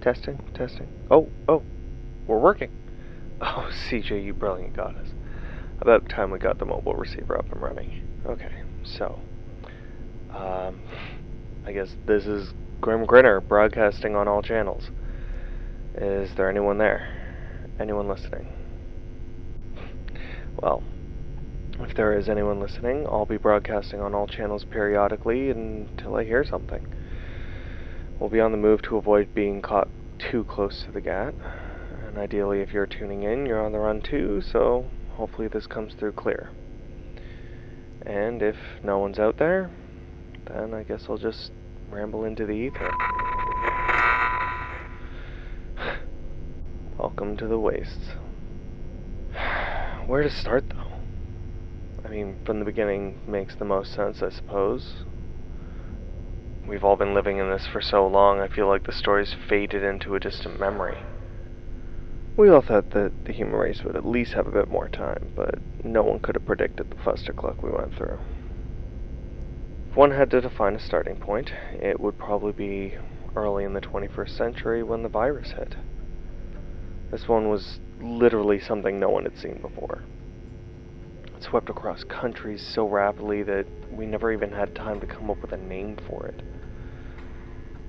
Testing, testing. Oh, we're working. Oh, CJ, you brilliant goddess. About time we got the mobile receiver up and running. Okay, so, I guess this is Grimm Grinner broadcasting on all channels. Is there anyone there? Anyone listening? Well, if there is anyone listening, I'll be broadcasting on all channels periodically until I hear something. We'll be on the move to avoid being caught too close to the GAT. And ideally, if you're tuning in, you're on the run too, so hopefully this comes through clear. And if no one's out there, then I guess I'll just ramble into the ether. Welcome to the wastes. Where to start, though? I mean, from the beginning makes the most sense, I suppose. We've all been living in this for so long, I feel like the story's faded into a distant memory. We all thought that the human race would at least have a bit more time, but no one could have predicted the fustercluck we went through. If one had to define a starting point, it would probably be early in the 21st century when the virus hit. This one was literally something no one had seen before. It swept across countries so rapidly that we never even had time to come up with a name for it.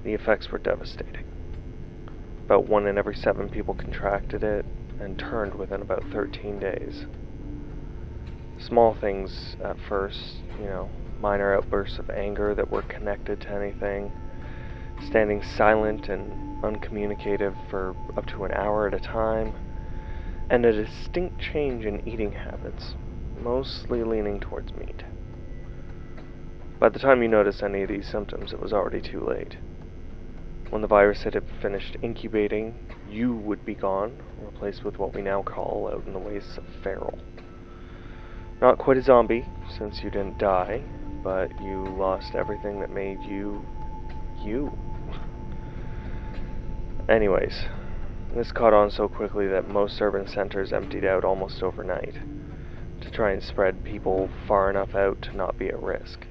The effects were devastating. About 1 in every 7 people contracted it and turned within about 13 days. Small things at first, minor outbursts of anger that were connected to anything, standing silent and uncommunicative for up to an hour at a time, and a distinct change in eating habits, mostly leaning towards meat. By the time you noticed any of these symptoms, it was already too late. When the virus had finished incubating, you would be gone, replaced with what we now call out in the wastes of feral. Not quite a zombie, since you didn't die, but you lost everything that made you, you. Anyways, this caught on so quickly that most urban centers emptied out almost overnight, to try and spread people far enough out to not be at risk.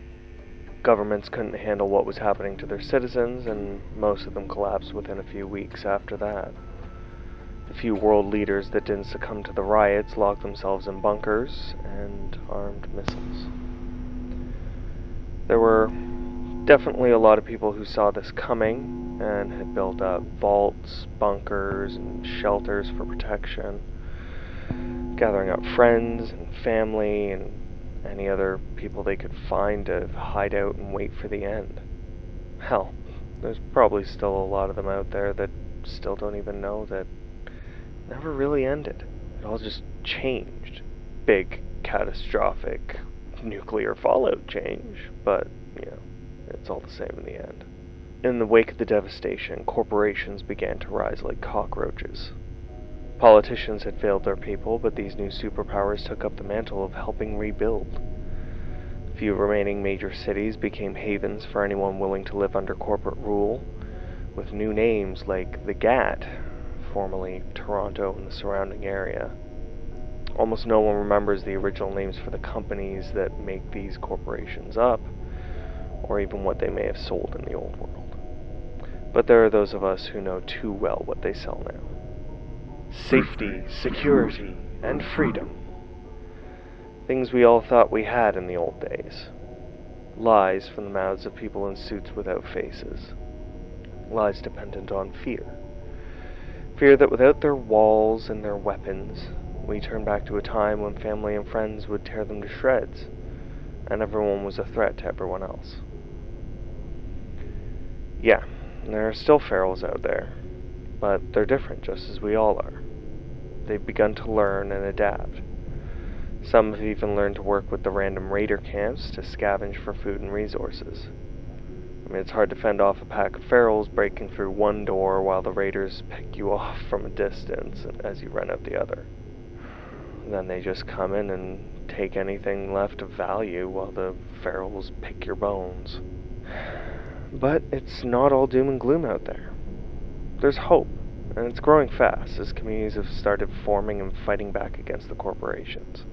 Governments couldn't handle what was happening to their citizens, and most of them collapsed within a few weeks after that. The few world leaders that didn't succumb to the riots locked themselves in bunkers and armed missiles. There were definitely a lot of people who saw this coming and had built up vaults, bunkers, and shelters for protection, gathering up friends and family and any other people they could find to hide out and wait for the end. Hell, there's probably still a lot of them out there that still don't even know that it never really ended. It all just changed. Big, catastrophic, nuclear fallout change, but, it's all the same in the end. In the wake of the devastation, corporations began to rise like cockroaches. Politicians had failed their people, but these new superpowers took up the mantle of helping rebuild. A few remaining major cities became havens for anyone willing to live under corporate rule, with new names like the GAT, formerly Toronto and the surrounding area. Almost no one remembers the original names for the companies that make these corporations up, or even what they may have sold in the old world. But there are those of us who know too well what they sell now. Safety, security, and freedom. Things we all thought we had in the old days. Lies from the mouths of people in suits without faces. Lies dependent on fear. Fear that without their walls and their weapons, we turn back to a time when family and friends would tear them to shreds, and everyone was a threat to everyone else. Yeah, there are still ferals out there, but they're different just as we all are. They've begun to learn and adapt. Some have even learned to work with the random raider camps to scavenge for food and resources. I mean, it's hard to fend off a pack of ferals breaking through one door while the raiders pick you off from a distance as you run out the other. Then they just come in and take anything left of value while the ferals pick your bones. But it's not all doom and gloom out there. There's hope. And it's growing fast as communities have started forming and fighting back against the corporations.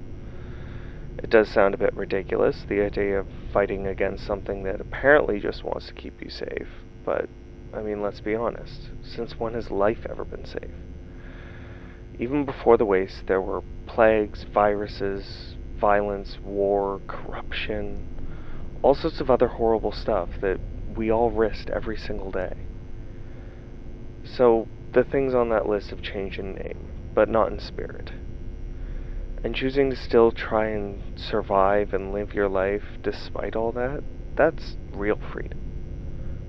It does sound a bit ridiculous, the idea of fighting against something that apparently just wants to keep you safe, but I mean, let's be honest. Since when has life ever been safe? Even before the waste, there were plagues, viruses, violence, war, corruption, all sorts of other horrible stuff that we all risked every single day. So, the things on that list have changed in name, but not in spirit. And choosing to still try and survive and live your life despite all that, that's real freedom.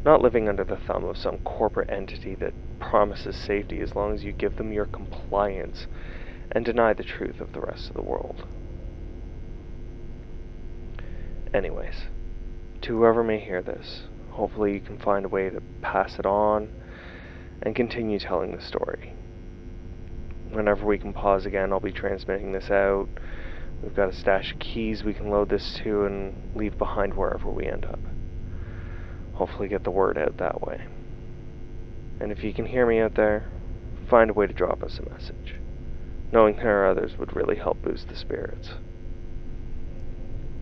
Not living under the thumb of some corporate entity that promises safety as long as you give them your compliance and deny the truth of the rest of the world. Anyways, to whoever may hear this, hopefully you can find a way to pass it on and continue telling the story. Whenever we can pause again, I'll be transmitting this out. We've got a stash of keys we can load this to and leave behind wherever we end up. Hopefully get the word out that way. And if you can hear me out there, find a way to drop us a message. Knowing there are others would really help boost the spirits.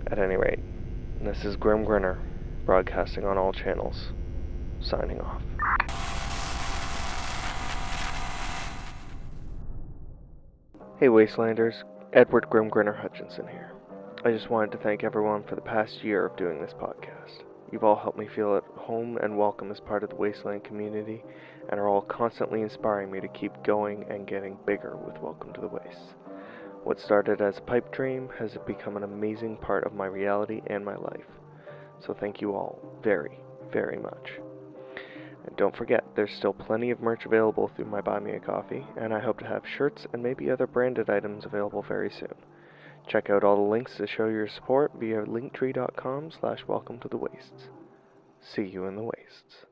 At any rate, this is Grimm Grinner, broadcasting on all channels, signing off. Hey Wastelanders, Edward Grimm Grinner Hutchinson here. I just wanted to thank everyone for the past year of doing this podcast. You've all helped me feel at home and welcome as part of the Wasteland community, and are all constantly inspiring me to keep going and getting bigger with Welcome to the Wastes. What started as a pipe dream has become an amazing part of my reality and my life. So thank you all very, very much. And don't forget, there's still plenty of merch available through my Buy Me a Coffee, and I hope to have shirts and maybe other branded items available very soon. Check out all the links to show your support via linktree.com/welcome to the wastes. See you in the wastes.